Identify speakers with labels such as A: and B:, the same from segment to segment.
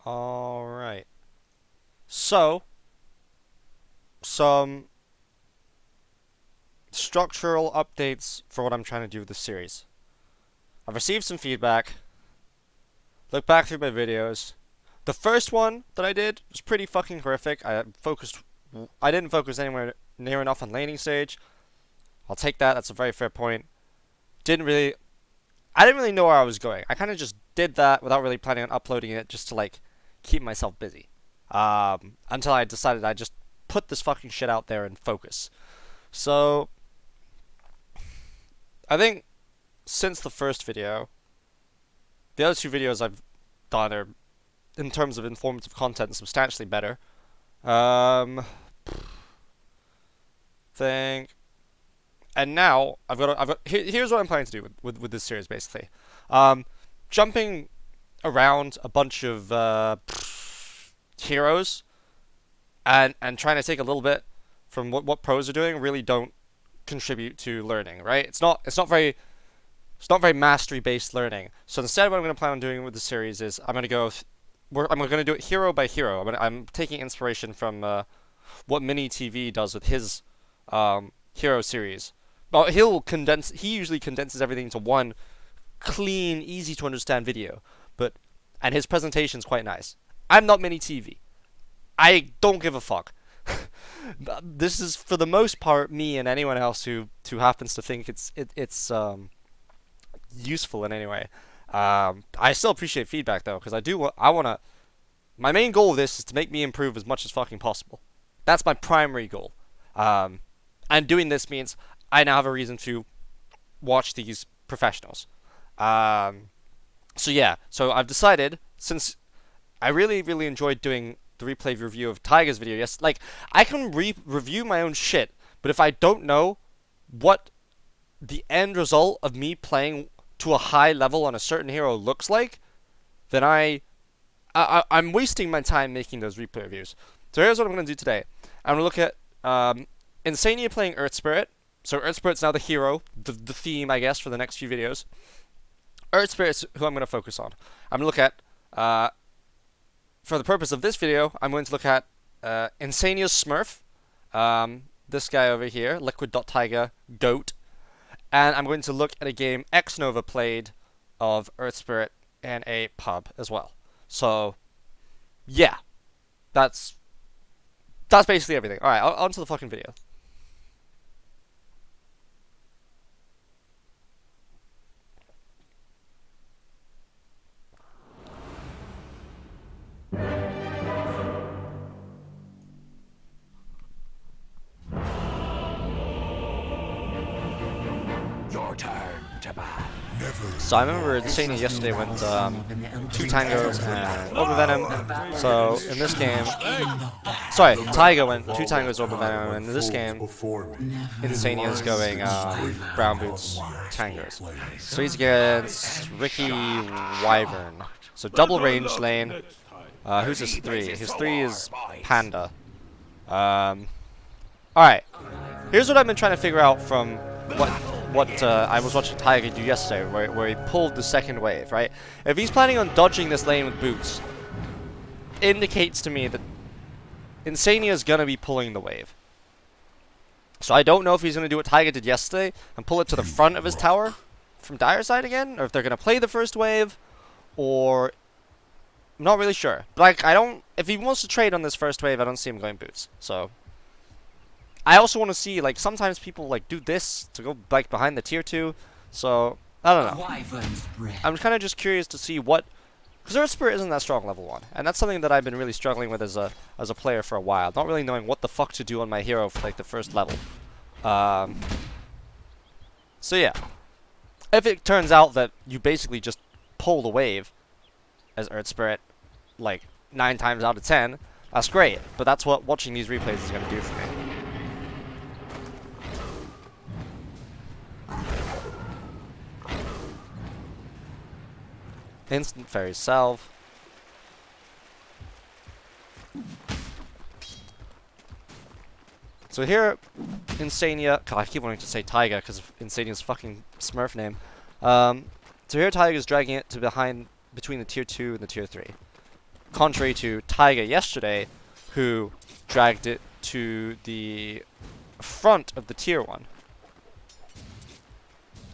A: Alright. So, some structural updates for what I'm trying to do with this series. I've received some feedback. Look back through my videos. The first one that I did was pretty fucking horrific. I didn't focus anywhere near enough on laning stage. I'll take that. That's a very fair point. I didn't really know where I was going. I kind of just did that without really planning on uploading it, just to like keep myself busy. Until I decided I just put this fucking shit out there and focus. So I think since the first video, the other two videos I've done are, in terms of informative content, substantially better. Think, and now here's what I'm planning to do with this series basically. Jumping around a bunch of heroes and trying to take a little bit from what pros are doing really don't contribute to learning, right? It's not very mastery based learning. So instead, what I'm going to plan on doing with the series is I'm going to do it hero by hero. I'm taking inspiration from what Mini TV does with his hero series. Well, he usually condenses everything to one clean, easy to understand video. And his presentation's quite nice. I'm not Mini TV. I don't give a fuck. This is for the most part me and anyone else who happens to think it's useful in any way. I still appreciate feedback though, because my main goal of this is to make me improve as much as fucking possible. That's my primary goal. And doing this means I now have a reason to watch these professionals. So yeah, so I've decided, since I really, really enjoyed doing the replay review of Tiger's video, yes, like, I can review my own shit, but if I don't know what the end result of me playing to a high level on a certain hero looks like, then I'm wasting my time making those replay reviews. So here's what I'm going to do today. I'm going to look at Insania playing Earth Spirit. So Earth Spirit's now the hero, the theme, I guess, for the next few videos. Earth Spirit's who I'm going to focus on. I'm going to look at, for the purpose of this video, I'm going to look at Insania's Smurf, this guy over here, Liquid.Tiger Goat, and I'm going to look at a game xNova played of Earth Spirit in a pub as well. So, yeah, that's basically everything. Alright, on to the fucking video.
B: Your turn to bat.
A: So I remember Insania yesterday went 2 Tangos and Orb Venom. So in this game, sorry, Tiger went 2 Tangos, Orb Venom, and in this game, Insania's going Brown Boots, Tangos. So he's against Ricky Wyvern. So double range lane. Who's his 3? His 3 is Panda. Alright, here's what I've been trying to figure out from what I was watching Tiger do yesterday, where he pulled the second wave, right? If he's planning on dodging this lane with boots, indicates to me that Insania is gonna be pulling the wave. So I don't know if he's gonna do what Tiger did yesterday and pull it to the front of his tower from Dire side again, or if they're gonna play the first wave, or I'm not really sure. But like, if he wants to trade on this first wave, I don't see him going boots. So I also want to see, like, sometimes people like do this to go like behind the tier 2. So I don't know. I'm kind of just curious to see what, because Earth Spirit isn't that strong level 1, and that's something that I've been really struggling with as a player for a while. Not really knowing what the fuck to do on my hero for like the first level. So yeah, if it turns out that you basically just pull the wave as Earth Spirit, like 9 times out of 10, that's great. But that's what watching these replays is going to do for me. Instant Fairy Salve. So here, Insania. God, I keep wanting to say Tiger because of Insania's fucking Smurf name. So here, Tiger's dragging it to between the tier 2 and the tier 3. contrary to Taiga yesterday, who dragged it to the front of the tier 1.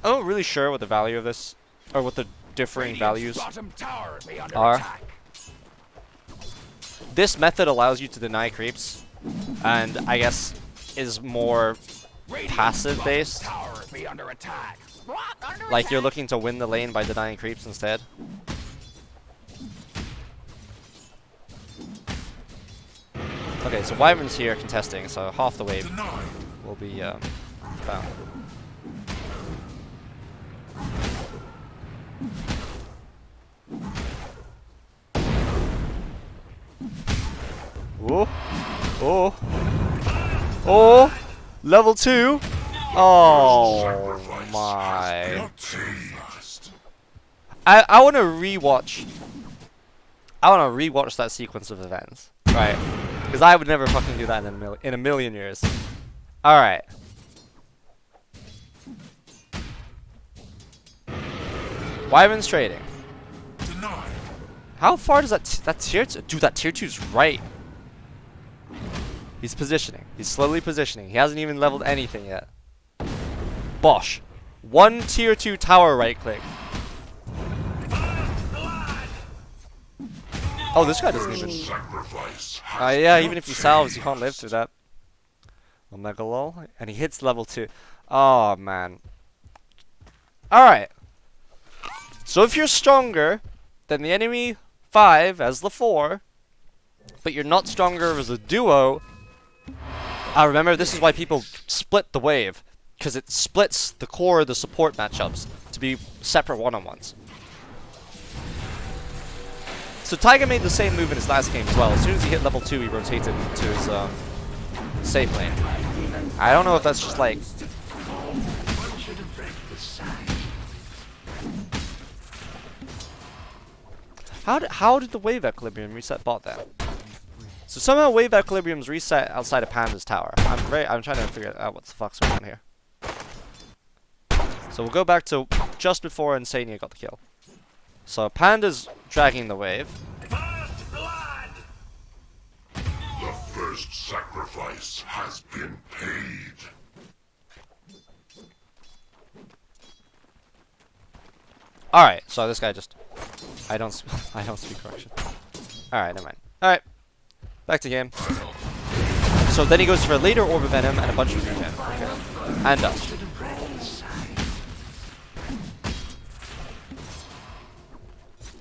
A: I'm not really sure what the value of this, or what the differing values are. This method allows you to deny creeps, and I guess is more passive based. Like you're looking to win the lane by denying creeps instead. Okay, so Wyvern's here contesting, so half the wave will be found. Oh, oh, oh, level 2. Oh my. I want to rewatch. I want to rewatch that sequence of events, right? Because I would never fucking do that in a million years. All right. Wyvern's trading. How far does that tier 2? Dude, that tier 2's right. He's positioning. He's slowly positioning. He hasn't even leveled anything yet. Bosh. 1 tier 2 tower right click. Oh, this guy doesn't even. Yeah, even if he salves, he can't live through that. Omega lol. And he hits level 2. Oh, man. Alright. So if you're stronger than the enemy 5 as the 4, but you're not stronger as a duo, remember, this is why people split the wave. Because it splits the core of the support matchups to be separate one-on-ones. So Taiga made the same move in his last game as well. As soon as he hit level 2, he rotated to his safe lane. I don't know if that's just like... How did the wave equilibrium reset bot then? So somehow wave equilibrium's reset outside of Panda's tower. I'm trying to figure out what the fuck's going on here. So we'll go back to just before Insania got the kill. So Panda's dragging the wave.
B: The first sacrifice has been paid.
A: All right, so this guy just I don't speak Russian. All right, never mind. All right, back to game. So then he goes for a later Orb of Venom and a bunch of regen. Okay, and Dust.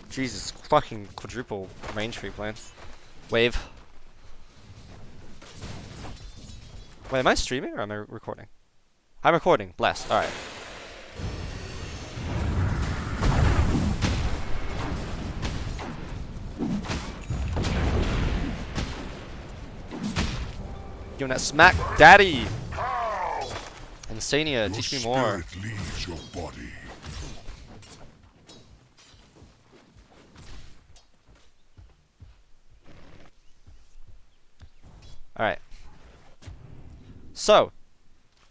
A: Jesus, fucking quadruple range free playing. Wave. Wait, am I streaming or am I recording? I'm recording. Bless. All right. Giving that smack, daddy. Insania, teach me more.
B: Leaves your body.
A: Alright. So.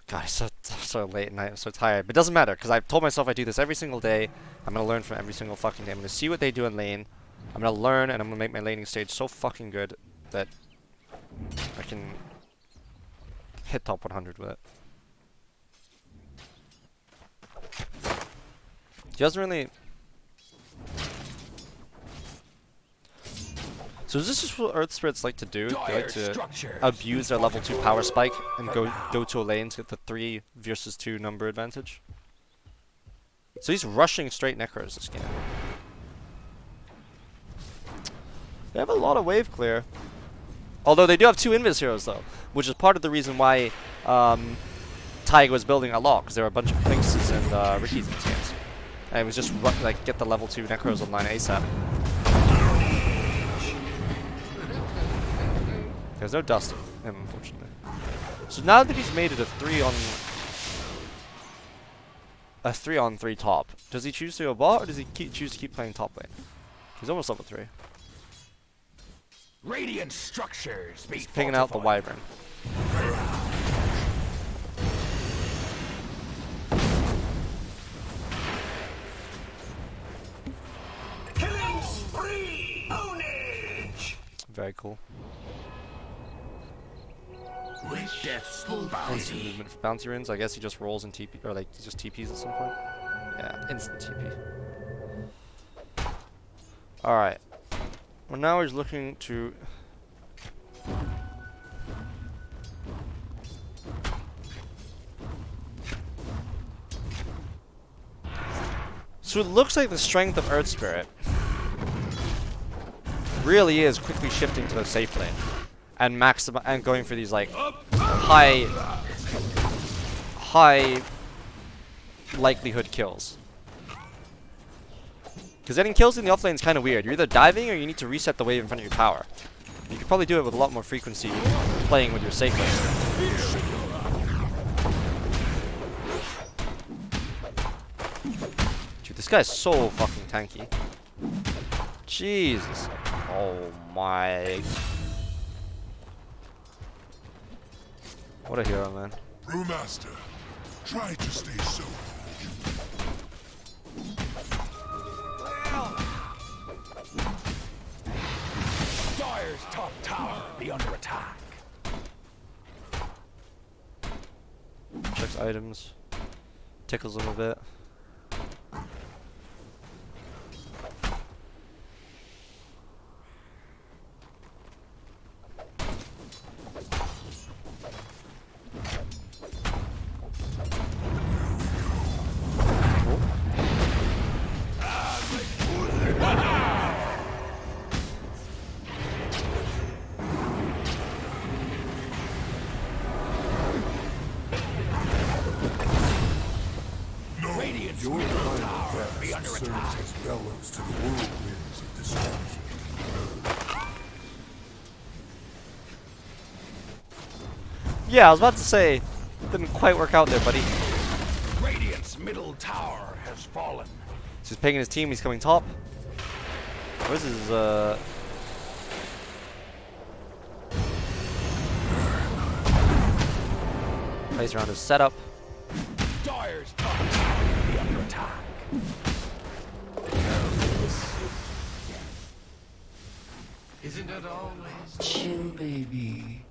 A: God, it's so late and I'm so tired. But it doesn't matter, because I've told myself I do this every single day. I'm going to learn from every single fucking day. I'm going to see what they do in lane. I'm going to learn, and I'm going to make my laning stage so fucking good that I can hit top 100 with it. He doesn't really... So is this just what Earth Spirits like to do? They like to abuse their level 2 power spike and go to a lane to get the 3 versus 2 number advantage? So he's rushing straight Necros this game. They have a lot of wave clear. Although they do have 2 Invis heroes though, which is part of the reason why Taiga was building a lot, because there were a bunch of Lynxes and Rickies in his games. And it was just like get the level 2 Necros online ASAP. There's no dust in him, unfortunately. So now that he's made it a 3-on-3 top, does he choose to go bot or does he choose to keep playing top lane? He's almost level 3.
B: Radiant structures be
A: He's picking out the Wyvern.
B: Killing spree! Oni!
A: Very cool.
B: With death's
A: Instant
B: bounty.
A: movement for bounty runes. I guess he just rolls and TP, or like he just TPs at some point. Yeah, instant TP. Alright. Well, now he's looking to... So it looks like the strength of Earth Spirit really is quickly shifting to the safe lane and and going for these like high likelihood kills. Because getting kills in the offlane is kind of weird. You're either diving or you need to reset the wave in front of your tower. You could probably do it with a lot more frequency playing with your safe lane. Dude, this guy's so fucking tanky. Jesus. Oh my. What a hero, man.
B: Brewmaster, try to stay sober.
C: Dire's top tower be under attack.
A: Checks items. Tickles him a bit.
B: Your final breath serves as bellows to the whirlwinds of destruction.
A: Yeah, I was about to say, didn't quite work out there, buddy.
C: Radiant's middle tower has fallen.
A: So he's picking his team, he's coming top. Where's his, place around his setup.
C: Dire's top tower be under attack.
B: Isn't it always
D: Chill, baby.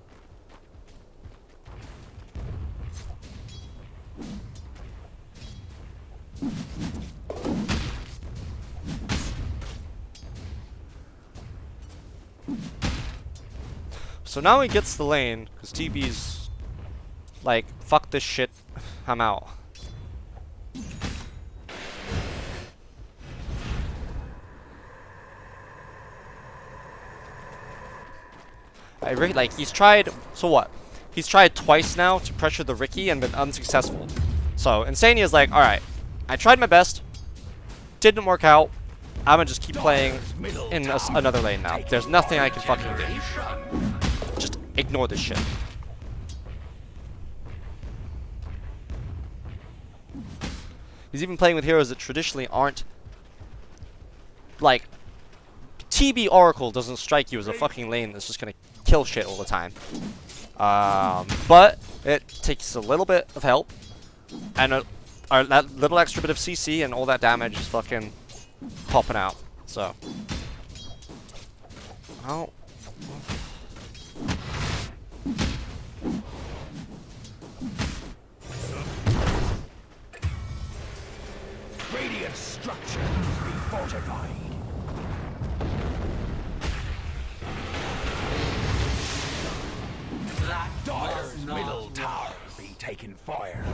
A: So now he gets the lane, because TB's like, fuck this shit, I'm out. I really, like, he's tried, so what? He's tried twice now to pressure the Riki and been unsuccessful. So, Insania's like, alright, I tried my best, didn't work out, I'm gonna just keep playing in another lane now. There's nothing I can fucking do. Just ignore this shit. He's even playing with heroes that traditionally aren't, like, TB Oracle doesn't strike you as a fucking lane that's just gonna kill shit all the time. But it takes a little bit of help, and that little extra bit of CC and all that damage is fucking popping out. So, oh.
C: Radiant structures be fortified. Dire's middle tower be taking fire.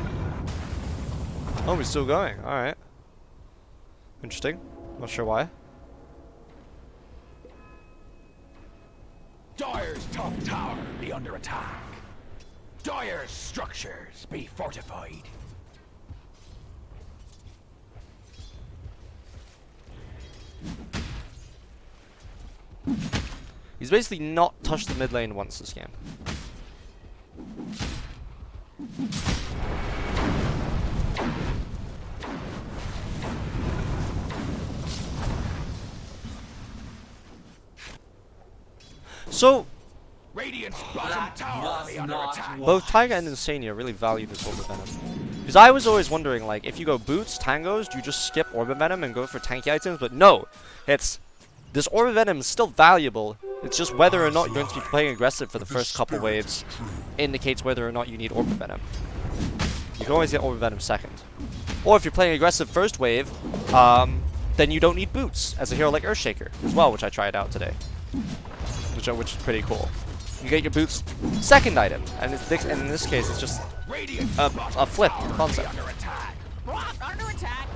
A: Oh, we're still going. Alright. Interesting. Not sure why.
C: Dire's top tower be under attack. Dire's structures be fortified.
A: He's basically not touched the mid lane once this game. So,
C: Radiant's bottom tower be under attack.
A: both Taiga and Insania really value this Orb of Venom. Because I was always wondering, like, if you go boots, tangos, do you just skip Orb of Venom and go for tanky items? But no, it's this Orb of Venom is still valuable It's just whether or not you're going to be playing aggressive for the first couple waves indicates whether or not you need Orb Venom. You can always get Orb Venom second. Or if you're playing aggressive first wave, then you don't need boots as a hero like Earthshaker as well, which I tried out today. Which is pretty cool. You get your boots second item, and in this case it's just a flip concept.
C: Under attack. Under attack.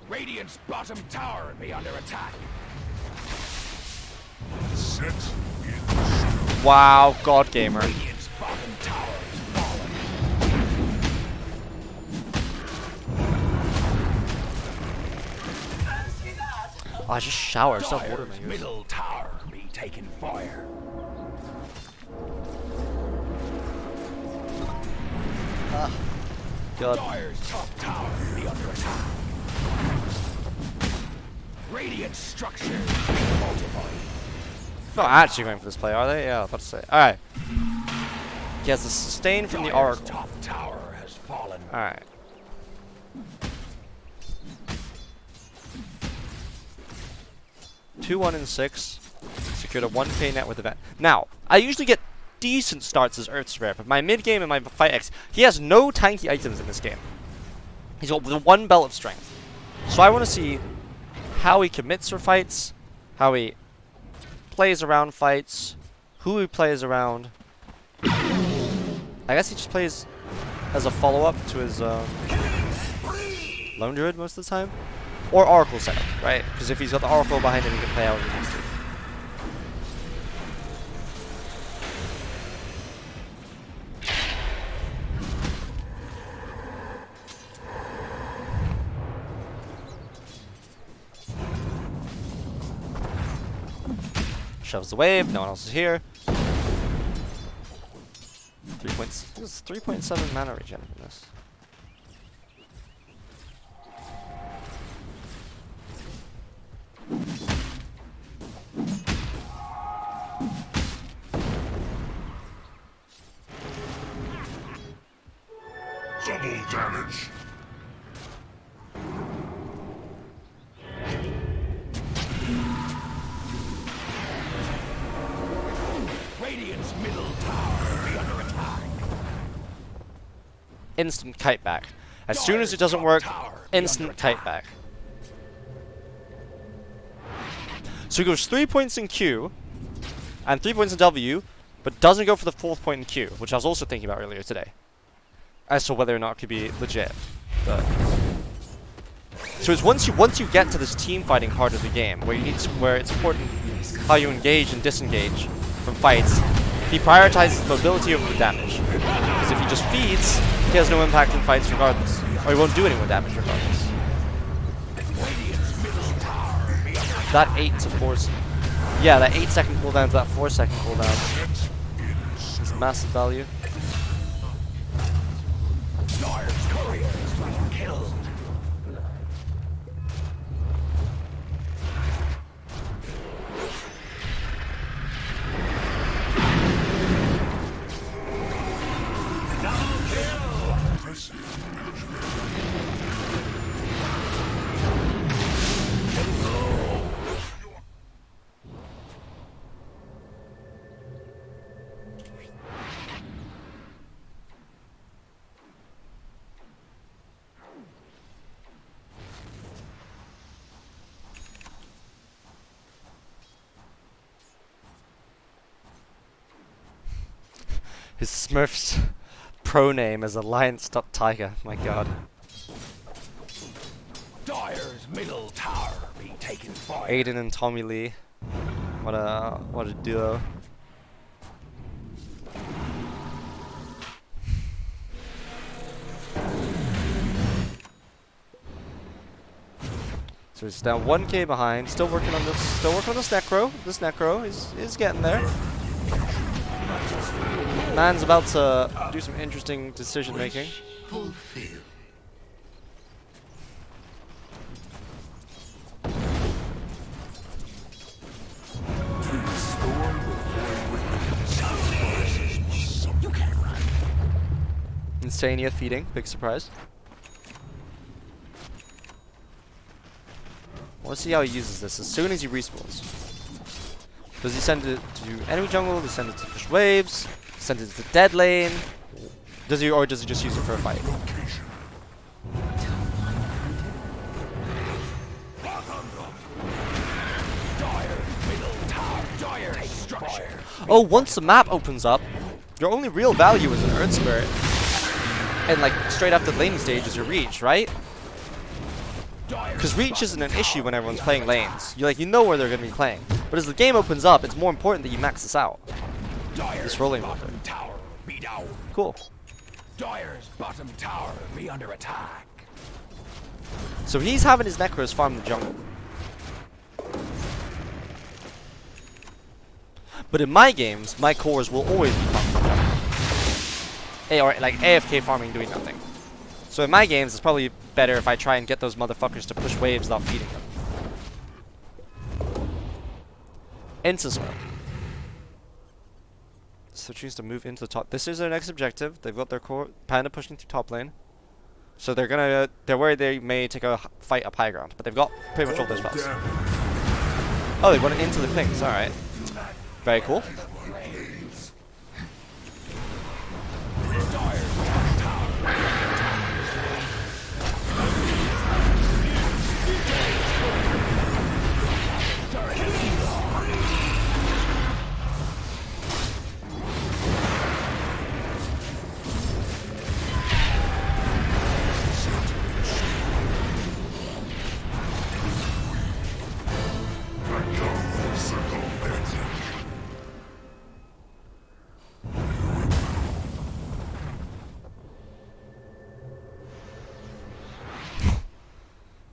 C: Radiant's bottom tower be under attack.
B: Set in
A: Wow, God Gamer.
C: Radiant's bottom tower is fallen.
A: Oh, I just showered. Stop water
C: Dire's
A: my ears.
C: middle tower be taking fire.
A: God.
C: Dire's top tower be under attack. Radiant structures multiplied.
A: Not actually going for this play, are they? Yeah, I was about to say. Alright. He has the sustain from the
C: Dire's
A: Oracle.
C: top tower has fallen.
A: Alright. Two, 1, and 6. Secured a 1k net with event. Now, I usually get decent starts as Earth Spare, but my mid game and my fight X, he has no tanky items in this game. He's got the 1 belt of strength. So I want to see how he commits for fights, how he plays around fights, who he plays around. I guess he just plays as a follow-up to his Lone Druid most of the time. Or Oracle setup, right? Because if he's got the Oracle behind him, he can play however he wants to. Shoves the wave, no one else is here. 3 points. This is 3.7 mana regen from this.
B: double damage.
C: Radiant's middle tower be under attack.
A: Instant kite back. As soon as it doesn't work, instant kite back. So he goes 3 points in Q and 3 points in W, but doesn't go for the 4th point in Q, which I was also thinking about earlier today, as to whether or not it could be legit. But so it's once you get to this team fighting part of the game, where it's important how you engage and disengage from fights, he prioritizes mobility over the damage. Because if he just feeds, he has no impact in fights regardless, or he won't do any more damage regardless. That 8 to 4, yeah, that 8-second cooldown to that 4-second cooldown is massive value.
C: Dire's couriers being killed.
A: His Smurf's pro name is Alliance.Tiger. My god.
C: Dire's middle tower be taken fire.
A: Aiden and Tommy Lee. What a duo. So he's down 1k behind. Still working on this. Still working on this Necro. This Necro is getting there. Man's about to do some interesting decision making.
D: Fulfill.
A: Liquid.Insania feeding. Big surprise. I want to see how he uses this as soon as he respawns. Does he send it to enemy jungle? Does he send it to push waves? Send it to dead lane? Does he, or does he just use it for a fight? Oh, once the map opens up, your only real value is an Earth Spirit. And like, straight after the laning stage is your reach, right? Because reach isn't an issue when everyone's playing lanes. You know where they're going to be playing. But as the game opens up, it's more important that you max this out. This rolling bottom
C: tower be down.
A: Cool.
C: Dire's bottom tower be under attack.
A: So he's having his Necros farm the jungle. But in my games, my cores will always be farming the jungle. Or like AFK farming doing nothing. So in my games, it's probably better if I try and get those motherfuckers to push waves without feeding them. Into smoke. So choose to move into the top. This is their next objective. They've got their core Panda pushing through top lane. So they're worried they may take a fight up high ground, but they've got pretty much all their spells. Oh, they went into the things. All right, very cool.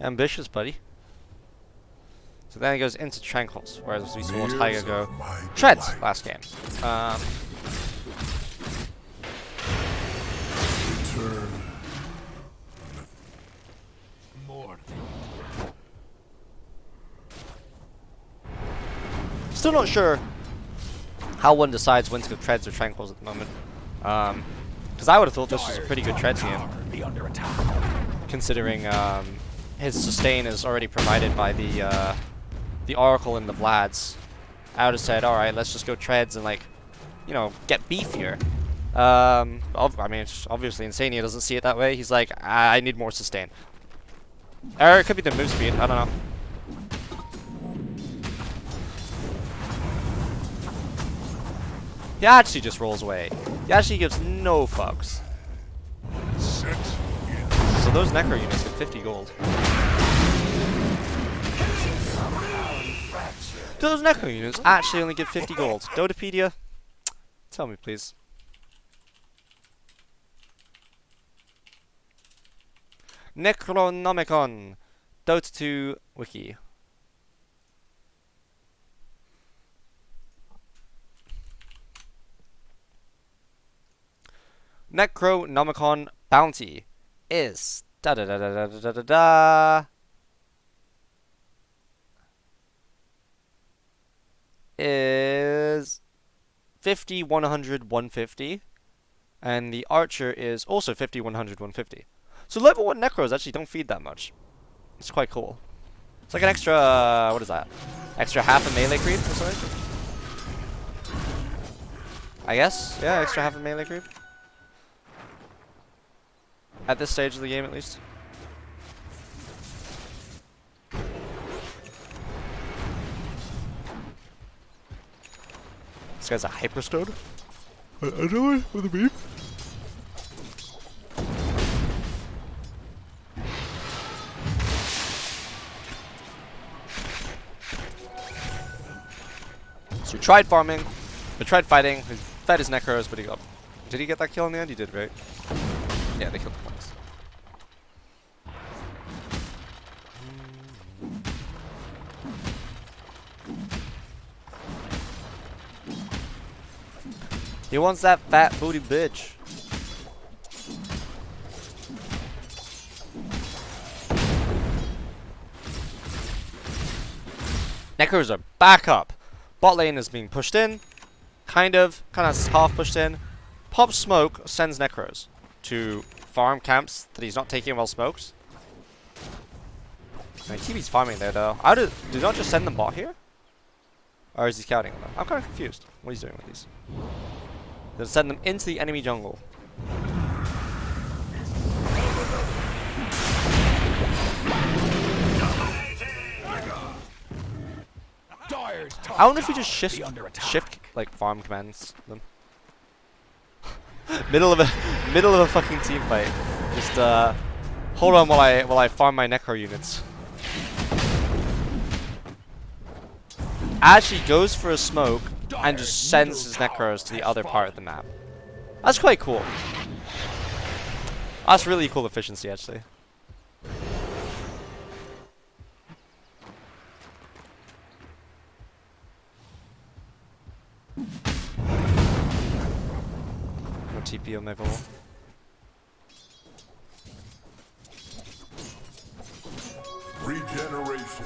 A: Ambitious, buddy. So then it goes into Tranquils, whereas we saw Tiger go Treads last game. Still not sure how one decides when to go Treads or Tranquils at the moment. Because I would have thought this was a pretty good Treads game, considering his sustain is already provided by the Oracle and the Vlads. I would have said, all right, let's just go Treads and, like, you know, get beefier. I mean, obviously Insania doesn't see it that way. He's like, I need more sustain. Or it could be the move speed. I don't know. He actually just rolls away. He actually gives no fucks. So those Necro units get 50 gold. Do those Necro units actually only give 50 gold? Dotapedia? Tell me, please. Necronomicon. Dota 2 Wiki. Necronomicon bounty is da da da da da da da da is 50, 100, 150, and the archer is also 50, 100, 150. So level 1 Necros actually don't feed that much. It's quite cool. It's like an extra, what is that? Extra half a melee creep or something? I guess? Yeah, extra half a melee creep. At this stage of the game, at least. This guy's a hyperstone? I know it with a beep. So we tried farming, we tried fighting, we fed his Necros, but he got... Did he get that kill in the end? He did, right? Yeah, they killed the points. He wants that fat booty bitch. Necros are back up. Bot lane is being pushed in. Kind of half pushed in. Pops smoke, sends Necros. to farm camps that he's not taking while smoked. And TV's farming there though. Do not just send them bot here? Or is he scouting them? I'm kind of confused. What he's doing with these. They'll send them into the enemy jungle. I wonder if you just shift like farm commands them. middle of a fucking team fight. Just hold on while I farm my necro units. Actually goes for a smoke and just sends his necros to the other part of the map. That's quite cool. That's really cool efficiency actually. No TP on Mega Wall.
B: Regeneration.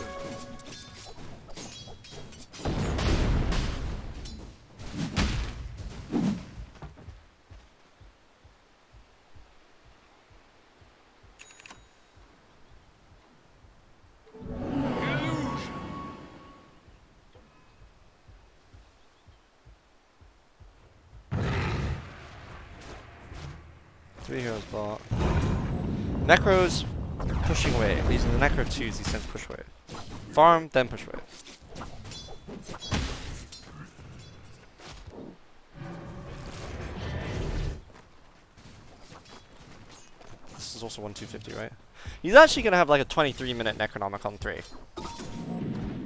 A: Three heroes bot. Necro's pushing away. These are the Necro 2s, he sends push away. Farm, then push away. This is also 1-250, right? He's actually gonna have like a 23-minute Necronomicon 3.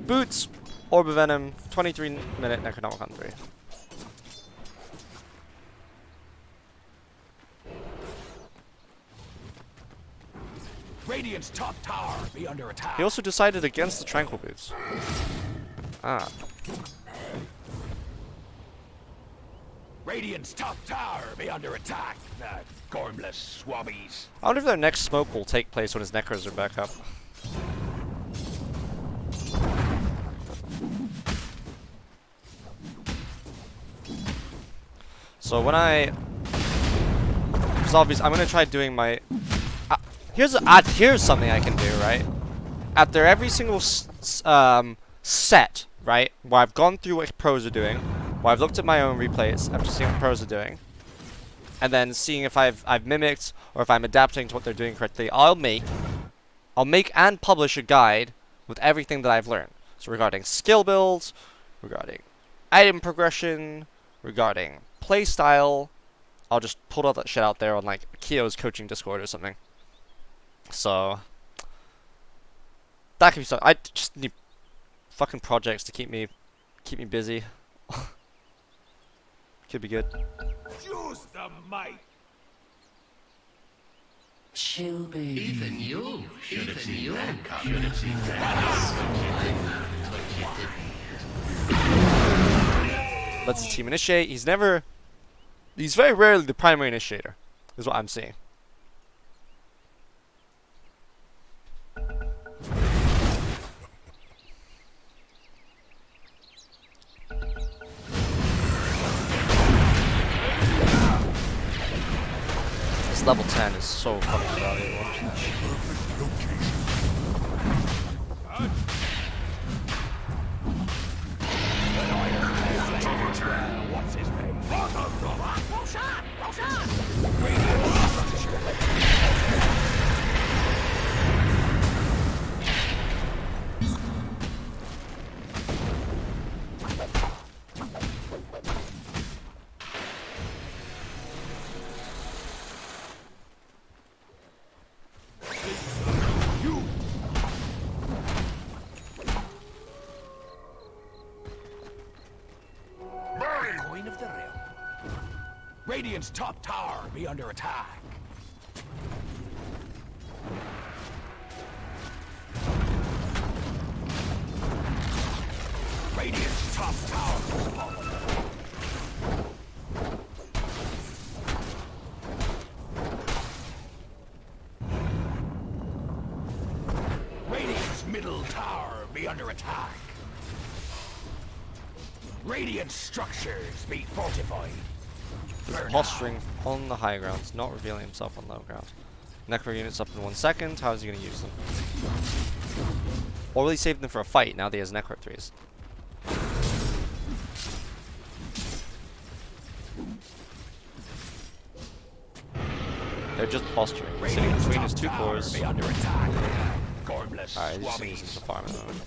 A: Boots, Orb of Venom, 23-minute Necronomicon 3.
C: Radiant's top tower be under attack.
A: He also decided against the Tranquil Boots. Ah.
C: Radiant's top tower be under attack. Gormless swabbies.
A: I wonder if their next smoke will take place when his Necros are back up. So when it's obvious, I'm gonna try doing my. Here's something I can do, right? After every single set, right, where I've gone through what pros are doing, where I've looked at my own replays after seeing what pros are doing, and then seeing if I've mimicked or if I'm adapting to what they're doing correctly, I'll make and publish a guide with everything that I've learned. So regarding skill builds, regarding item progression, regarding playstyle, I'll just put all that shit out there on like Kyo's coaching Discord or something. So that could be something. I just need fucking projects to keep me busy. Could be good.
C: Use the might.
D: Chill, baby.
E: Even you should have seen that coming. Something like that, but you didn't.
A: Lets the team initiate. He's very rarely the primary initiator, is what I'm seeing. This level 10 is so fucking valuable.
C: What's his name? Roshan! Coin of the realm. Radiant's top tower be under attack. Radiant's top tower has fallen. Radiant's middle tower be under attack. Radiant structures be fortified.
A: He's posturing on the high ground, not revealing himself on low ground. Necro units up in 1 second. How is he going to use them? Or will he save them for a fight now that he has Necro 3s? They're just posturing. Sitting between his 2 cores. Alright, he's just going to use them to farm at the moment.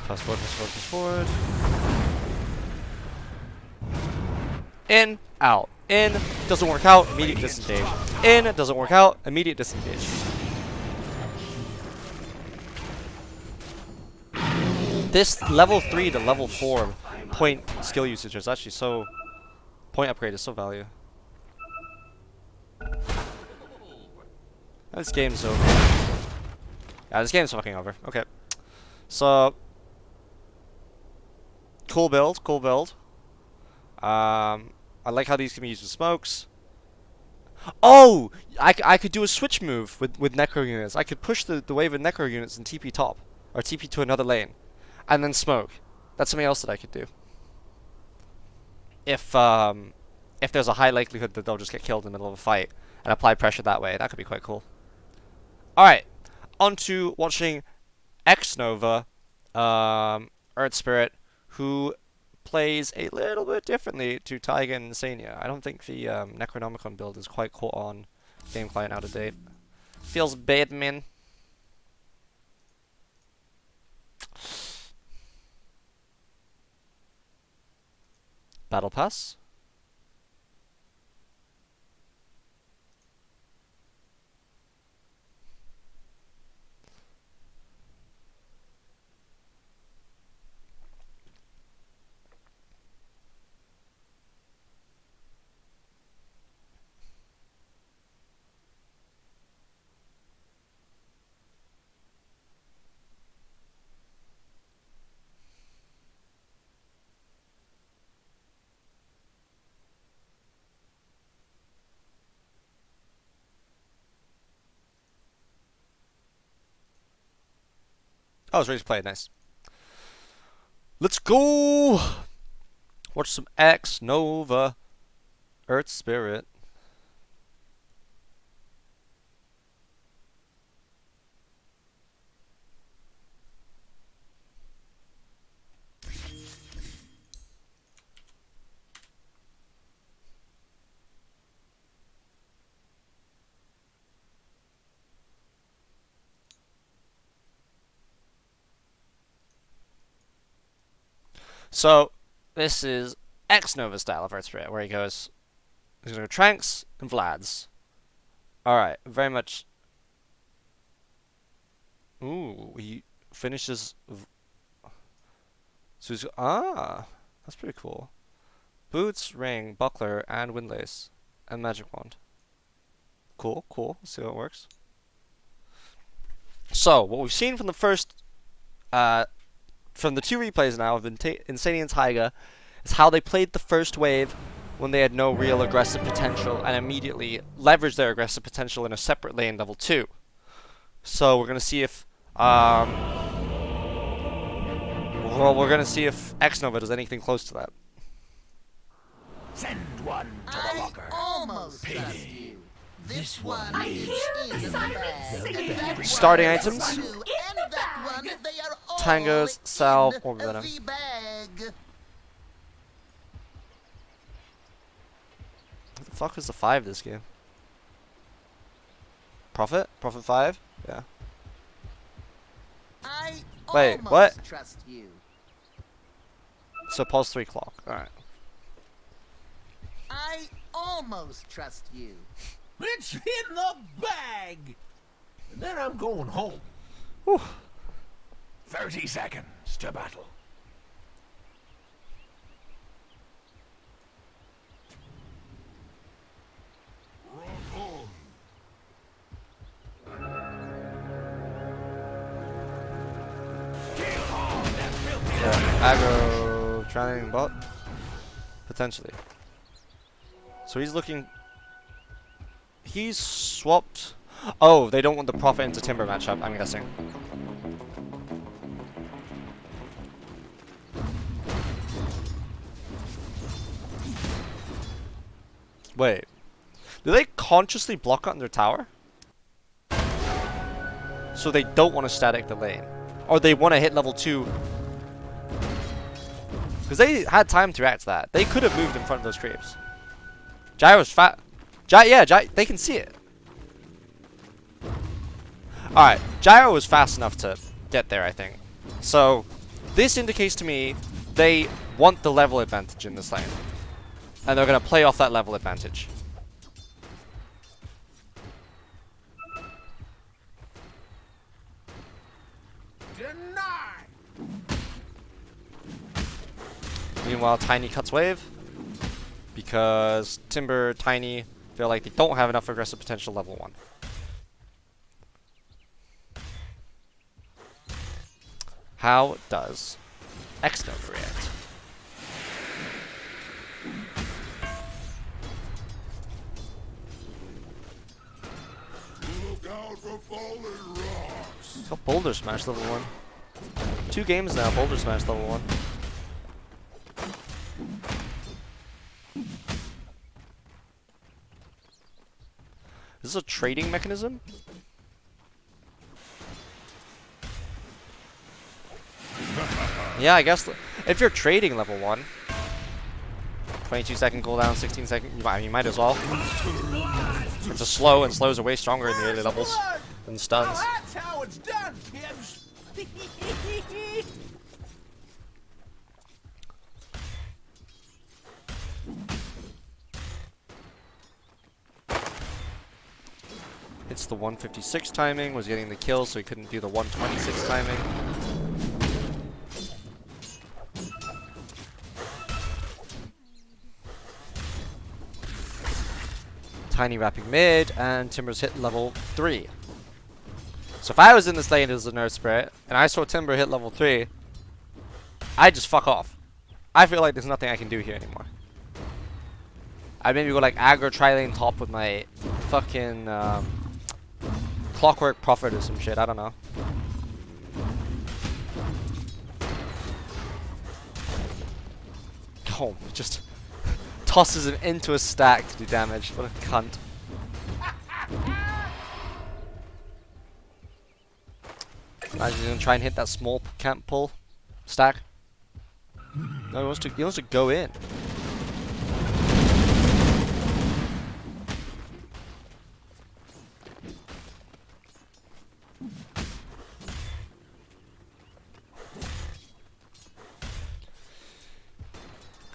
A: Fast forward, fast forward, fast forward. In, out. In, doesn't work out, immediate disengage. In, doesn't work out, immediate disengage. This level 3 to level 4 point skill usage is actually so... Point upgrade is so value. This game's over. Yeah, this game's fucking over. Okay. So... Cool build, cool build. I like how these can be used with smokes. Oh! I could do a switch move with Necro units. I could push the wave of Necro units and TP top. Or TP to another lane. And then smoke. That's something else that I could do. If there's a high likelihood that they'll just get killed in the middle of a fight. And apply pressure that way. That could be quite cool. Alright. On to watching xNova. Earth Spirit. Who plays a little bit differently to Gainsworth. I don't think the Necronomicon build is quite caught on game client out of date. Feels bad, man. Battle Pass. Oh, it's ready to play. Nice. Let's go! Watch some xNova. Earth Spirit. So, this is xNova style of Earth Spirit, where he's going to go Tranks and Vlads. Alright, very much... Ooh, he finishes... So he's... Ah, that's pretty cool. Boots, ring, buckler, and windlace. And magic wand. Cool, cool. Let's see how it works. So, what we've seen from the first... from the 2 replays now of Insania and Taiga is how they played the first wave when they had no real aggressive potential and immediately leveraged their aggressive potential in a separate lane level 2. So we're going to see if we're going to see if xNova does anything close to that.
C: Send one to the locker.
F: Almost trust you. This one is in the bag.
A: Starting items.
F: And that one, they are all
A: Tangos, salve, or
F: in
A: venom.
F: the bag.
A: What the fuck is the 5 this game? Prophet? Prophet 5? Yeah.
F: I
A: Wait,
F: almost
A: what?
F: trust you.
A: So pulse 3 clock. Alright.
F: I almost trust you.
G: It's in the bag! And then I'm going home.
A: Whew.
C: 30 seconds to battle.
A: Yeah. Aggro Trailing bot? Potentially. So he's looking... He's swapped... Oh, they don't want the Prophet into Timber matchup, I'm guessing. Wait. Do they consciously block on their tower? So they don't want to static the lane. Or they want to hit level 2. Because they had time to react to that. They could have moved in front of those creeps. Gyro's fat. They can see it. Alright, Gyro was fast enough to get there, I think. So, this indicates to me they want the level advantage in this lane. And they're going to play off that level advantage.
G: Deny.
A: Meanwhile, Tiny cuts wave. Because Timber, Tiny feel like they don't have enough aggressive potential level 1. How does xNova react?
B: Look out for falling rocks.
A: He's got Boulder Smash level 1. 2 games now, Boulder Smash level 1. Is this a trading mechanism? Yeah, I guess if you're trading level 1, 22-second cooldown, 16-second, you might as well. It's a slow, and slows are way stronger in the early levels than stuns.
G: That's how it's done, kids.
A: It's the 156 timing, was getting the kill, so he couldn't do the 126 timing. Tiny wrapping mid, and Timber's hit level 3. So if I was in this lane as a Nerf Spirit, and I saw Timber hit level 3, I'd just fuck off. I feel like there's nothing I can do here anymore. I'd maybe go like aggro tri-lane top with my fucking Clockwork Prophet or some shit, I don't know. Oh, just tosses him into a stack to do damage. What a cunt. Imagine he's gonna try and hit that small camp pull stack. No, he wants to go in.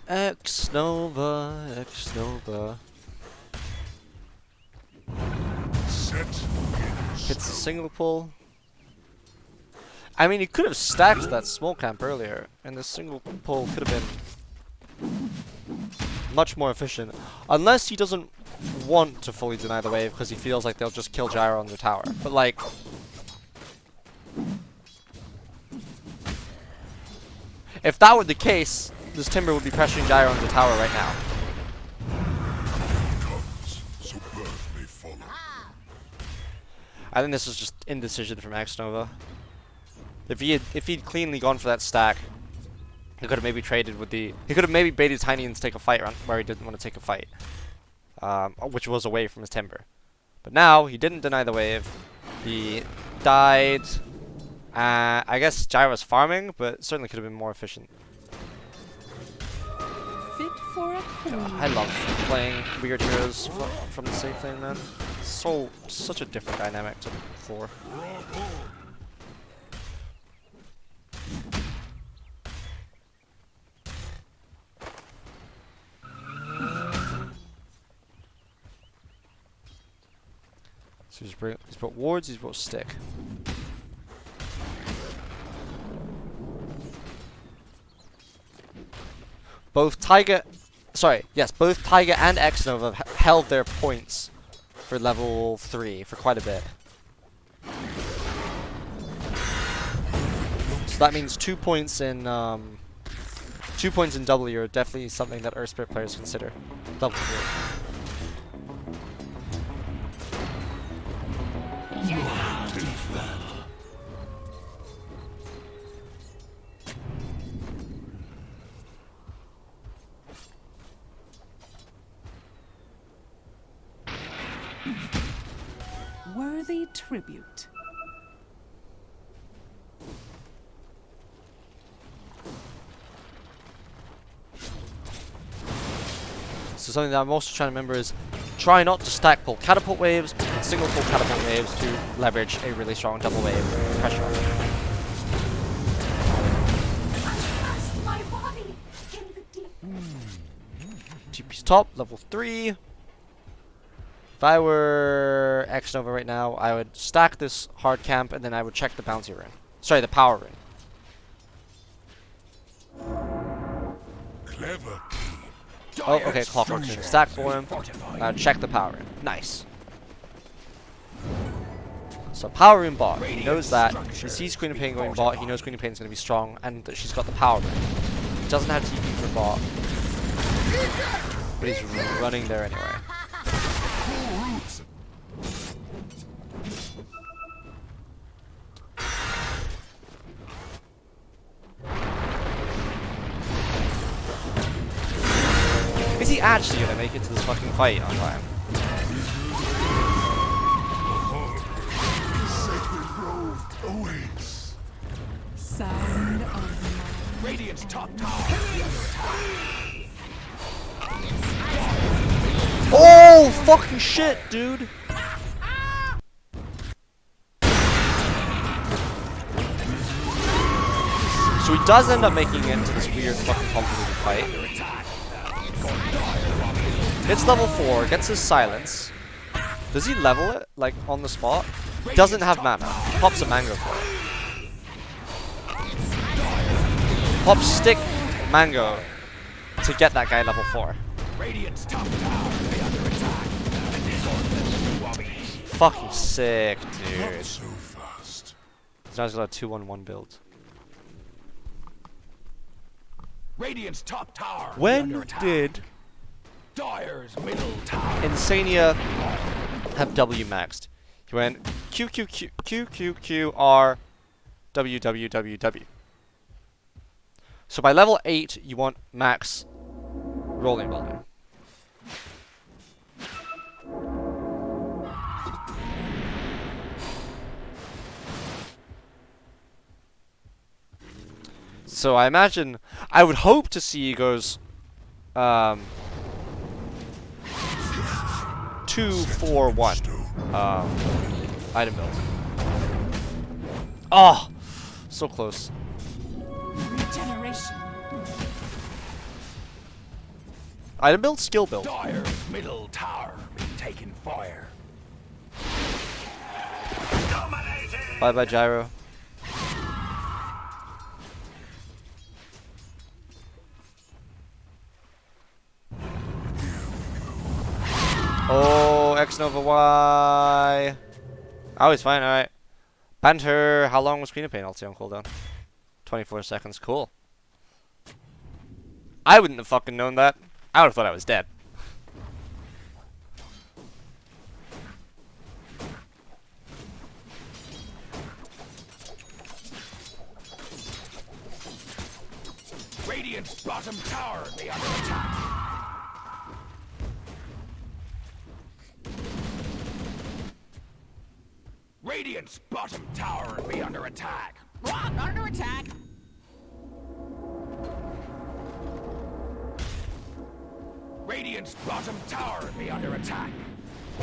A: xNova, xNova. Hits a single pull. I mean, he could have stacked that small camp earlier, and the single pull could have been much more efficient. Unless he doesn't want to fully deny the wave because he feels like they'll just kill Gyro on their tower. But like, if that were the case, this Timber would be pressuring Gyro on the tower right now.
B: So birth may follow.
A: I think this is just indecision from xNova. If he'd cleanly gone for that stack, he could have maybe traded with the... He could have maybe baited Tiny into take a fight where he didn't want to take a fight. Which was away from his Timber. But now, he didn't deny the wave. He died. I guess Gyro's farming, but certainly could have been more efficient.
D: Fit for a queen.
A: I love playing weird heroes from the safe lane, man. Such a different dynamic to before. So he's brought wards, he's brought stick. Both Taiga and xNova have held their points for level 3 for quite a bit. So that means 2 points in 2 points in W are definitely something that Earth Spirit players consider. Double here.
D: Worthy tribute.
A: So something that I'm also trying to remember is try not to stack pull catapult waves, but single pull catapult waves to leverage a really strong double wave pressure.
D: My body in the deep.
A: TP's top, level 3. If I were XNova right now, I would stack this hard camp and then I would check the bouncy rune. Sorry, the power rune.
B: Clever.
A: Oh, okay, Clockwork rune. Stack for him. Check the power rune. Nice. So power rune bot. He knows that. He sees Queen of Pain going bot. He knows Queen of Pain is going to be strong and that she's got the power rune. He doesn't have TP for bot. But he's running there anyway. Is he actually gonna make it to this fucking fight on time?
D: Sound of
C: Radiant's top tower under attack.
A: Oh, fucking shit, dude! So he does end up making it into this weird fucking complicated fight. Hits level 4, gets his silence. Does he level it, like, on the spot? Doesn't have mana. Pops a mango for it. Pops stick mango to get that guy level 4.
C: Radiant's top tower under attack.
A: Fucking sick,
B: Not
A: dude.
B: so fast.
A: Now he's got a 2-1-1 build.
C: Radiant's top tower under
A: When
C: attack.
A: did
C: Dire's middle tower.
A: Insania have W maxed? He went Q Q Q Q Q Q R W W W W. So by level 8, you want max rolling builder. So I imagine, I would hope to see he goes 2-4-1 item build. Oh, so close.
D: regeneration.
A: Item build, skill build.
C: Dire's middle tower taking fire.
A: Bye bye gyro. Oh, XNova Y. Oh, he's fine, alright. Banter, how long was Queen of Pain ulti on cooldown? 24 seconds, cool. I wouldn't have fucking known that. I would have thought I was dead.
C: Radiant's bottom tower be under attack. Radiant's bottom tower be under attack. What? Under attack? Radiant's bottom tower be under attack.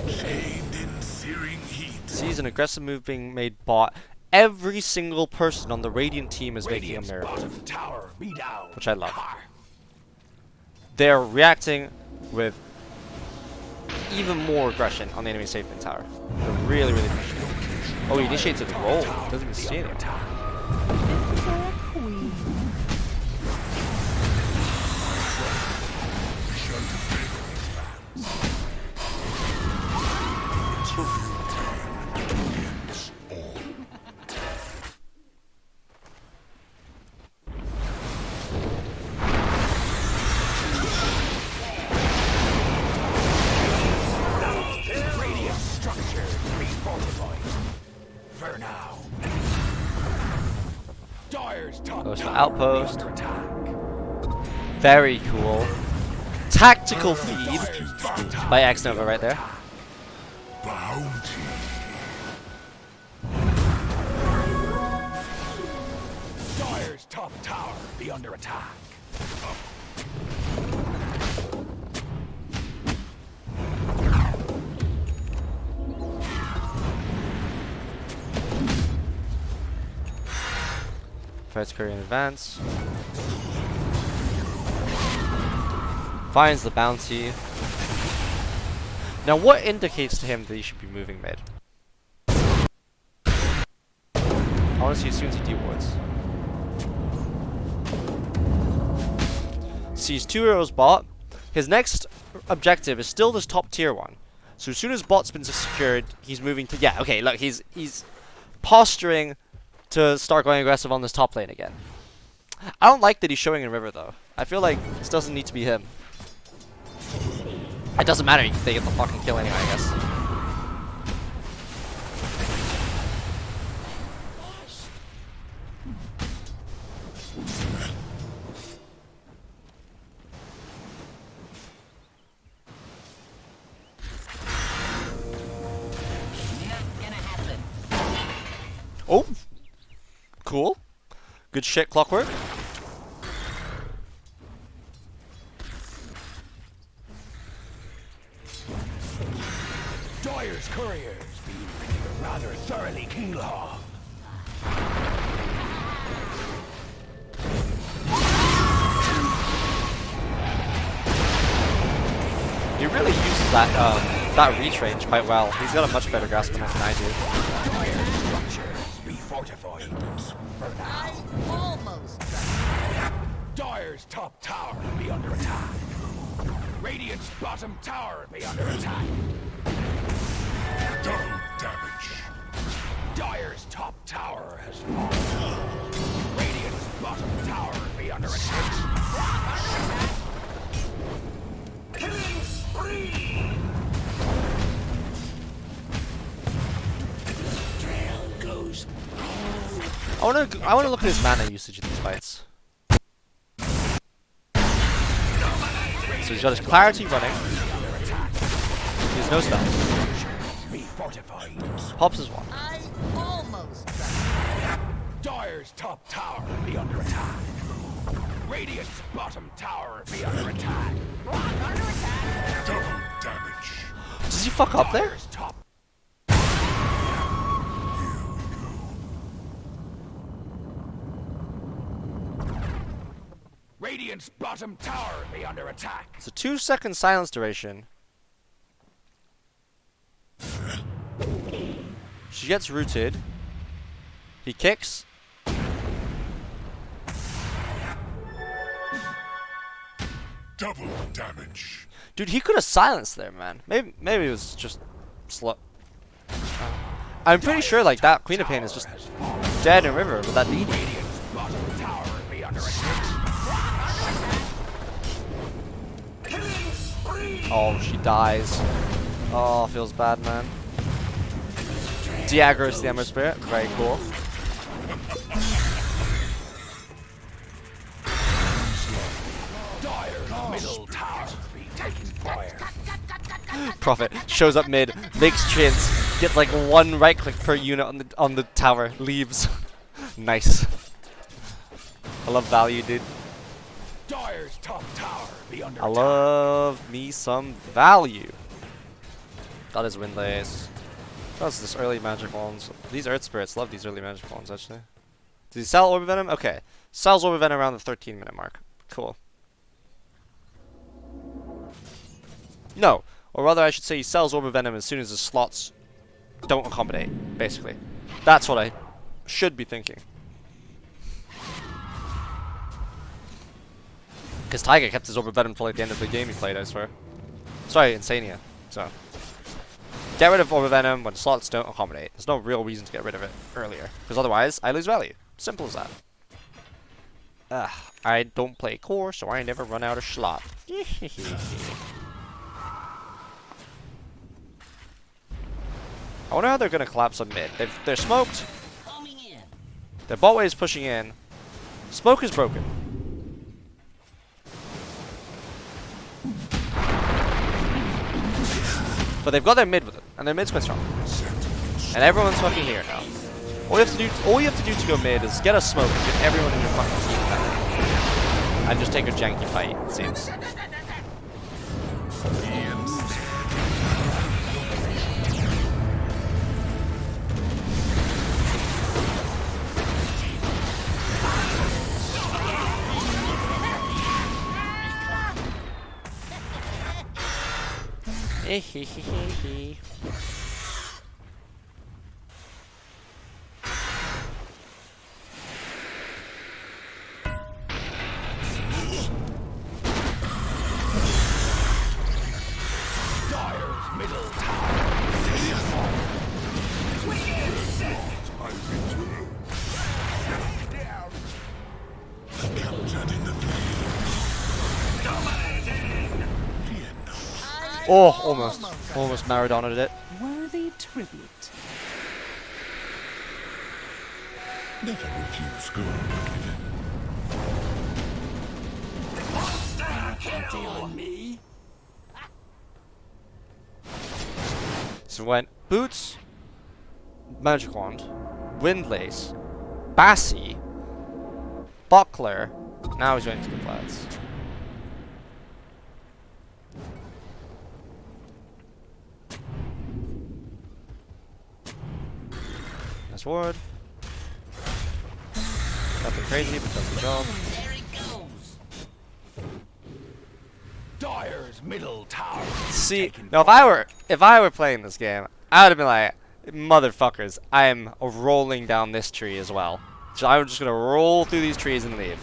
B: Chained in searing heat.
A: Sees an aggressive move being made bot. Every single person on the Radiant team is making a
C: Radiant's
A: mirror
C: bottom
A: move,
C: tower be down.
A: which I love.
C: Arr.
A: They're reacting with even more aggression on the enemy safety tower. They're really, really pushing. Oh, he initiates a roll. Doesn't even see anything.
D: For a queen.
C: Be fortified. For now. Dire's top
A: Goes for
C: tower
A: outpost.
C: under attack.
A: Very cool. Tactical feed
C: Dire's top tower
A: by xNova right there.
B: Bounty.
C: Dire's top tower be under attack.
A: Tries to curry in advance. Finds the bounty. Now what indicates to him that he should be moving mid? Honestly, as soon as he dewards. Sees 2 heroes bot. His next objective is still this top tier one. So as soon as bot's been secured, he's moving to... Yeah, okay, look, he's posturing to start going aggressive on this top lane again. I don't like that he's showing in river though. I feel like this doesn't need to be him. It doesn't matter, they get the fucking kill anyway, I guess. Oh! Cool. Good shit, Clockwork.
C: Dire's couriers be rather thoroughly keelhauled.
A: He really uses that reach range quite well. He's got a much better grasp on it than I do.
C: Dire's structures be fortified. For now.
F: Almost done.
C: Dire's top tower be under attack. Radiant's bottom tower be under attack.
B: Double damage.
C: Dire's top tower has fallen. Radiant's bottom tower be under attack. Killing spree! Trail goes.
A: I wanna look at his mana usage in these fights. So he's got his clarity running. He has no spells.
C: Be fortified.
A: Pops his one.
F: I almost done.
C: Dire's top tower be under attack. Radiant's bottom tower be under attack. Under attack.
B: Double damage.
A: Does he fuck up there?
C: Dire's top. Radiant's bottom tower be under attack.
A: It's a 2-second silence duration. She gets rooted. He kicks.
B: Double damage.
A: Dude, he could have silenced there, man. Maybe it was just slow. I'm pretty sure like that Queen of Pain is just dead in river with that DD.
C: Radiant's bottom tower be under attack. Killing spree!
A: Oh, she dies. Oh, feels bad, man. De-aggro's the Ember Spirit. Very cool.
C: Dire's middle tower be taking fire.
A: Prophet shows up mid, makes chins, gets like 1 right click per unit on the tower, leaves. Nice. I love value, dude.
C: Dire's top tower be under
A: I
C: attack.
A: love me some value. That is Windlace. That's this early magic ones. These Earth Spirits love these early magic ones, actually. Does he sell Orb of Venom? Okay. Sells Orb of Venom around the 13-minute mark. Cool. No. Or rather, I should say he sells Orb of Venom as soon as the slots don't accommodate, basically. That's what I should be thinking. Because Tiger kept his Orb of Venom till like the end of the game he played, I swear. Sorry, Insania. So. Get rid of Orb of Venom when slots don't accommodate. There's no real reason to get rid of it earlier. Because otherwise, I lose value. Simple as that. I don't play core, so I never run out of slot. I wonder how they're gonna collapse on mid. They're smoked.
F: Coming in.
A: Their bot wave is pushing in. Smoke is broken. But they've got their mid with it, and their mid's quite strong. And everyone's fucking here now. All you have to do to go mid is get a smoke and get everyone in your fucking team back. And just take a janky fight, it seems.
C: Dire's middle tower.
A: Oh, almost Maradona'd it.
D: Worthy tribute.
B: Never refuse good.
A: So we went Boots, Magic Wand, Windlace, Bassie, Buckler. Now he's going to the flats. Nice ward. Nothing crazy, but does the job.
F: There it goes.
C: Dire's middle tower.
A: See, now if I were playing this game, I would have been like, motherfuckers, I am rolling down this tree as well. So I'm just gonna roll through these trees and leave.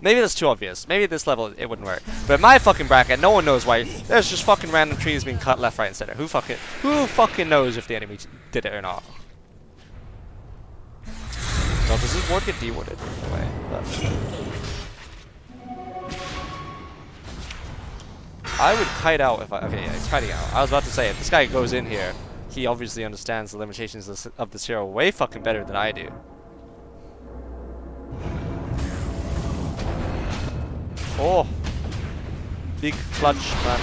A: Maybe that's too obvious. Maybe at this level it wouldn't work. But in my fucking bracket, no one knows why. There's just fucking random trees being cut left, right, and center. Who fucking knows if the enemy did it or not? So does this ward get dewarded? No way. I would kite out if I... Okay, yeah, he's kiting out. I was about to say, if this guy goes in here, he obviously understands the limitations of this hero way fucking better than I do. Oh! Big clutch, man.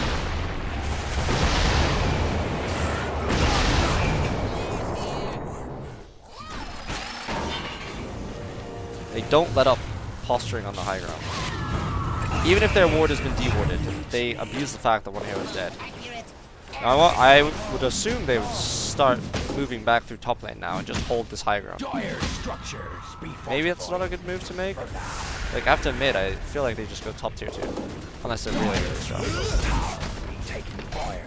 A: They don't let up posturing on the high ground. Even if their ward has been dewarded, they abuse the fact that one hero is dead. Now, I would assume they would start moving back through top lane now and just hold this high ground. Maybe it's not a good move to make. Like, after mid, I feel like they just go top tier 2. Unless they're really, really strong.
C: Taking fire.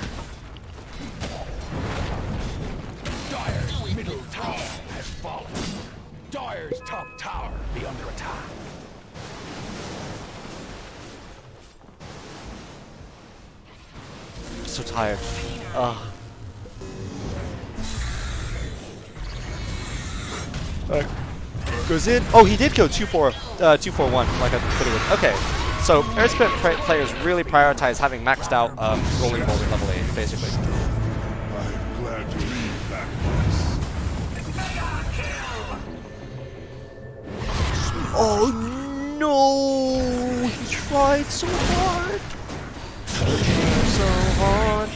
C: Dire's middle tower has fallen. Dire's top tower be under attack.
A: I'm so tired. Ugh. Alright. Goes in. Oh, he did go 2-4-1 like I put it with. Okay. So, Earthsplit players really prioritize having maxed out rolling ball at level 8, basically.
B: I'm glad to leave that place.
A: Oh no! He tried so hard! So hard!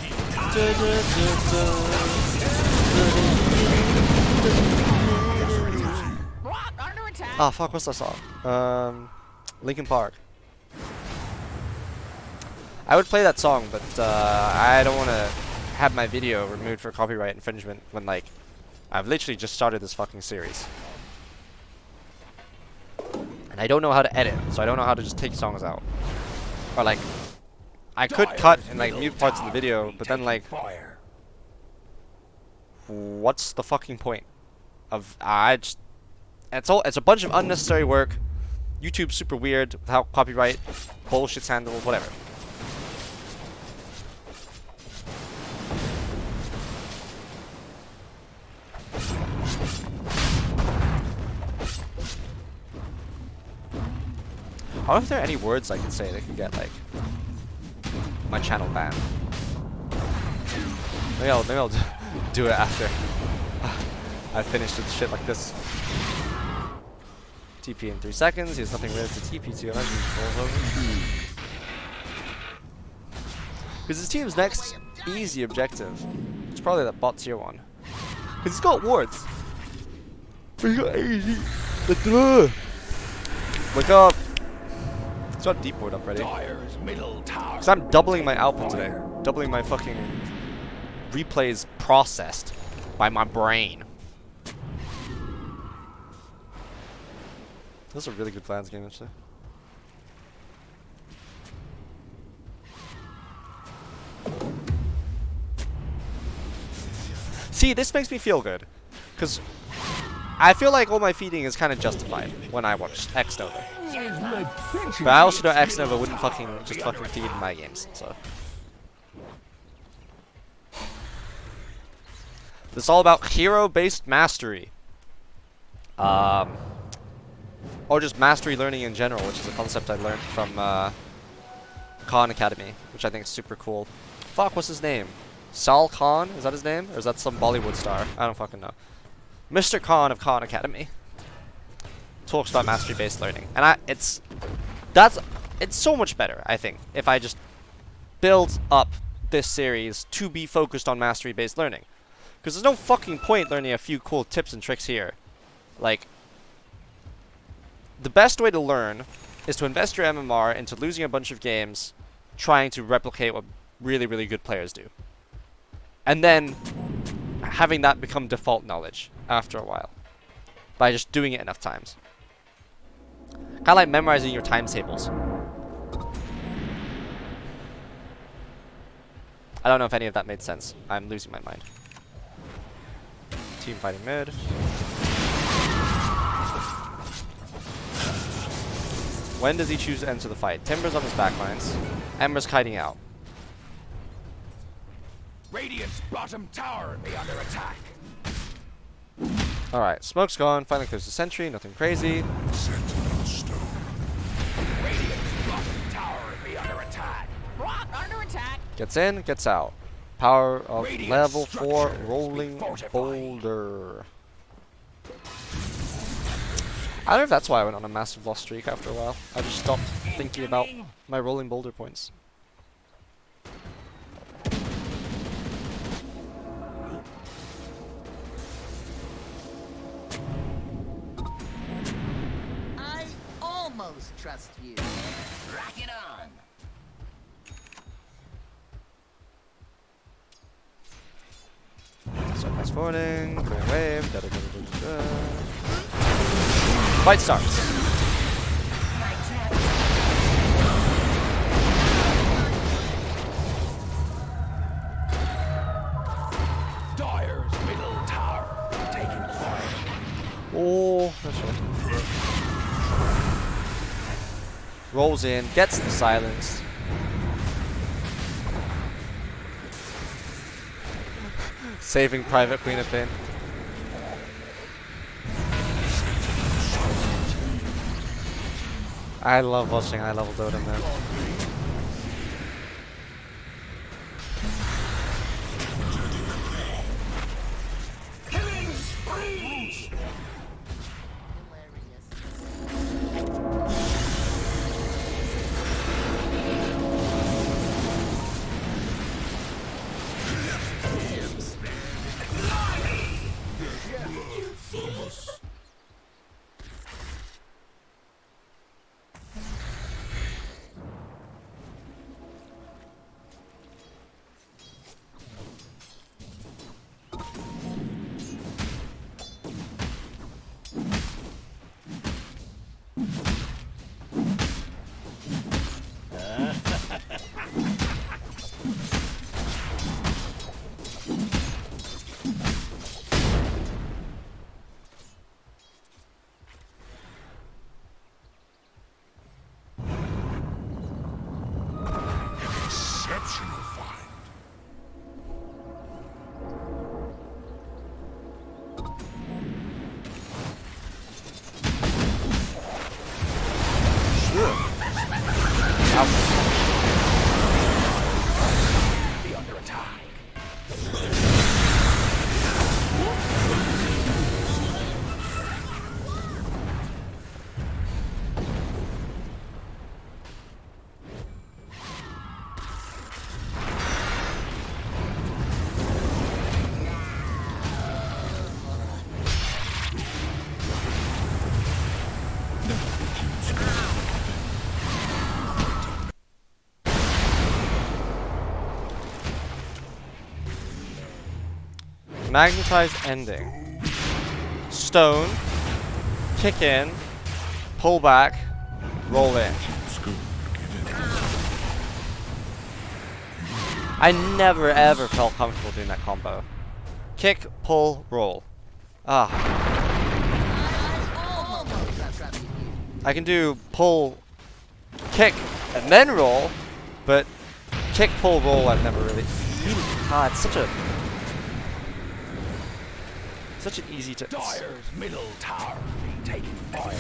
A: Ah, fuck, what's that song? Linkin Park. I would play that song, but I don't want to have my video removed for copyright infringement when, like, I've literally just started this fucking series. And I don't know how to edit, so I don't know how to just take songs out. Or, like, I could cut and, like, mute parts of the video, but then, like, what's the fucking point of... it's a bunch of unnecessary work. YouTube's super weird with how copyright bullshit's handled, whatever. I wonder if there are any words I can say that could get, like, my channel banned. Maybe I'll do it after. I finished with shit like this. TP in 3 seconds. He has nothing really to TP to. Imagine he falls over. Because his team's next easy objective is probably that bot tier 1. Because he's got wards. But he's got AD. Wake up. He's got deep ward up ready. Because I'm doubling my output today. Doubling my fucking replays processed by my brain. This is a really good plans game, actually. See, this makes me feel good. Because I feel like all my feeding is kind of justified when I watch xNova. But I also know xNova wouldn't just fucking feed in my games, so. This is all about hero-based mastery. Or just mastery learning in general, which is a concept I learned from Khan Academy, which I think is super cool. Fuck, what's his name? Sal Khan? Is that his name? Or is that some Bollywood star? I don't fucking know. Mr. Khan of Khan Academy talks about mastery-based learning. And it's so much better, I think, if I just build up this series to be focused on mastery-based learning. Because there's no fucking point learning a few cool tips and tricks here. Like, the best way to learn is to invest your MMR into losing a bunch of games trying to replicate what really, really good players do. And then having that become default knowledge after a while by just doing it enough times. Kind of like memorizing your times tables. I don't know if any of that made sense. I'm losing my mind. Team fighting mid. When does he choose to enter the fight? Timber's on his backlines. Ember's kiting out.
C: Radiant's bottom tower be under attack.
A: Alright, smoke's gone. Finally clears the sentry. Nothing crazy.
C: Radiant's bottom tower be under attack.
F: Rock under attack.
A: Gets in, gets out. Power of
C: Radiant
A: level 4
C: structures
A: rolling
C: be fortified.
A: boulder. I don't know if that's why I went on a massive loss streak after a while. I just stopped thinking about my rolling boulder points.
F: I almost trust you. Rock it on.
A: Start fast forwarding, clearing wave, da da da da da da. Fight starts.
C: Dire's middle tower taken fire.
A: Oh, that's right. Rolls in, gets the silence. Saving Private Queen of Finn. I love watching high level Dota, man. Magnetize ending. Stone. Kick in. Pull back. Roll in. I never ever felt comfortable doing that combo. Kick, pull, roll. Ah. I can do pull, kick, and then roll, but kick, pull, roll I've never really... it's such an easy to...
C: Dire's middle tower taking fire.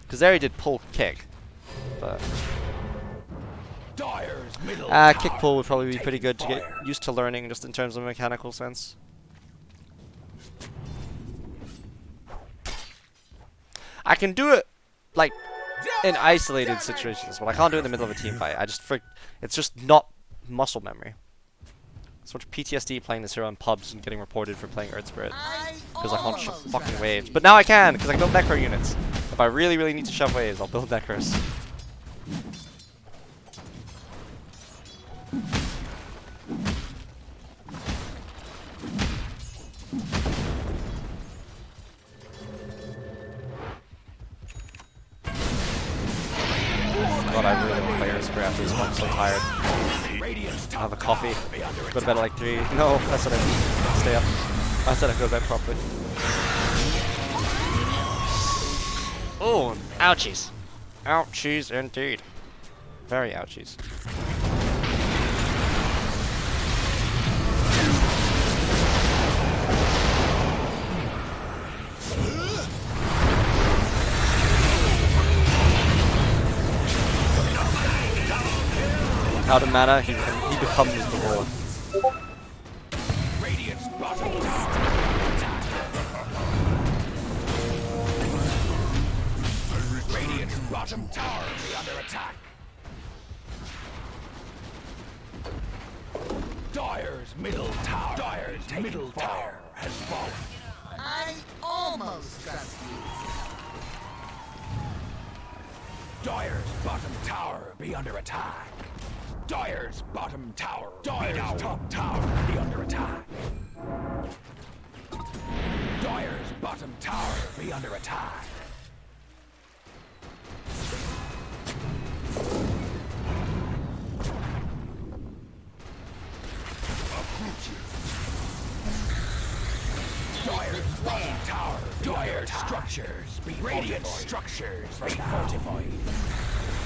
A: Because there he did pull, kick, but...
C: Dire's middle
A: kick
C: tower
A: pull would probably be pretty good to get
C: fire.
A: used to learning just in terms of a mechanical sense. I can do it, like, in isolated situations, but I can't do it in the middle of a team fight. It's just not muscle memory. So much PTSD playing this hero in pubs and getting reported for playing Earth Spirit. Because I can't shove fucking waves. But now I can, because I built necro units. If I really, really need to shove waves, I'll build necros. God, I really want to play Earth Spirit after this one. I'm so tired. I'll have a coffee. Go to bed at like 3. No, that's what I mean. Stay up. I said I'd go to bed properly. Oh, ouchies. Ouchies indeed. Very ouchies. Out of mana, he becomes the Lord.
C: Radiant's bottom tower. Radiant's bottom tower be under attack. Dire's middle tower. Dire's middle tower has fallen.
F: I almost trust you.
C: Dire's bottom tower be under attack. Dire's bottom tower. Dire's top tower be under attack. Dire's bottom tower be under attack. Dire's bottom tower. Dire's structures be radiant structures be fortified.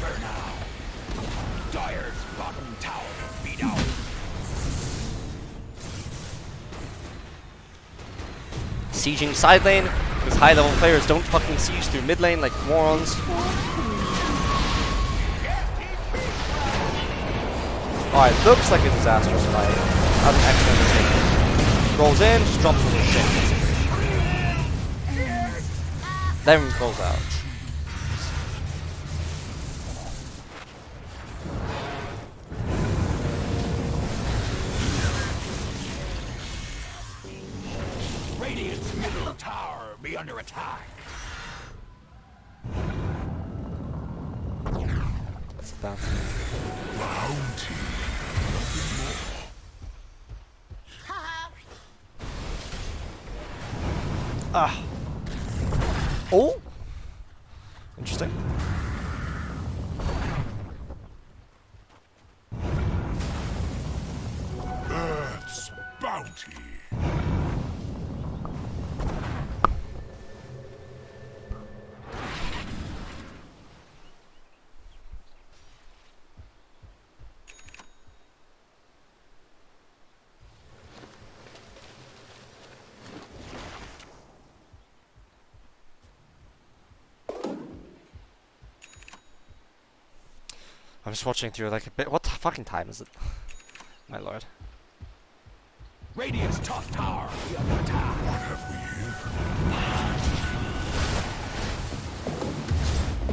C: For now. Dire's bottom tower be down.
A: Sieging side lane, because high level players don't fucking siege through mid lane like morons. Alright, looks like a disastrous fight. That was an excellent mistake. Rolls in, just drops with his shit. Then rolls out.
C: Radiant's middle tower be under attack.
A: That's about Ah. Oh. Interesting.
B: Earth's bounty.
A: I'm just watching through like a bit. What the fucking time is it? My lord.
C: Radiant's top tower be under attack.
B: What have we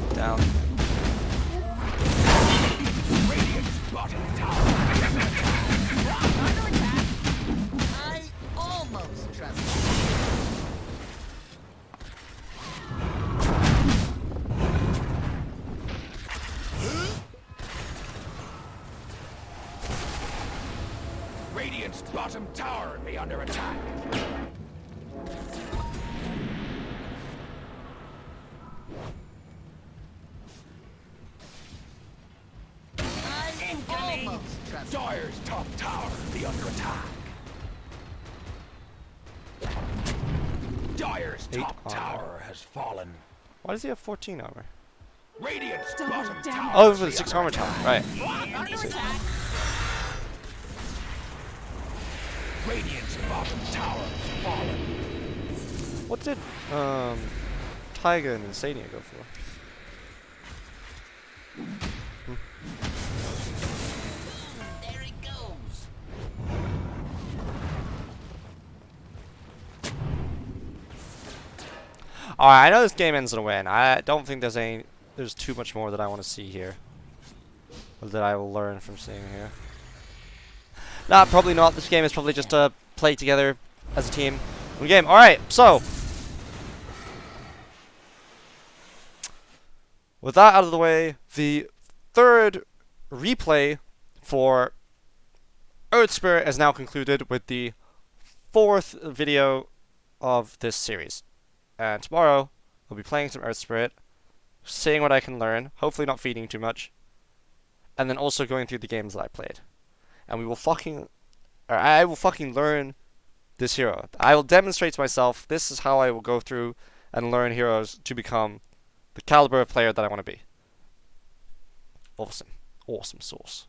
B: here?
A: Down.
C: Radiant's bottom tower.
F: Under attack. I almost trust you.
C: bottom tower be under attack.
F: I'm almost trusting.
C: Dire's top tower be under attack. Dire's
A: Eight
C: top
A: armor.
C: tower has fallen.
A: Why does he have 14 armor?
C: Radiant's
D: Double
C: bottom
D: down.
C: tower.
A: Oh, for the
C: be
A: 6
C: under
A: armor
C: attack.
A: tower. Right.
F: Under attack.
C: Radiant's bottom tower has fallen.
A: What did Taiga and Insania go for?
F: There it goes.
A: Alright, I know this game ends in a win. I don't think there's too much more that I want to see here. Or that I will learn from seeing here. Nah, probably not. This game is probably just to play together as a team. One game. Alright, so. With that out of the way, the third replay for Earth Spirit is now concluded with the fourth video of this series. And tomorrow, I'll be playing some Earth Spirit, seeing what I can learn, hopefully not feeding too much, and then also going through the games that I played. And I will fucking learn this hero. I will demonstrate to myself, this is how I will go through and learn heroes to become the caliber of player that I want to be. Awesome. Awesome sauce.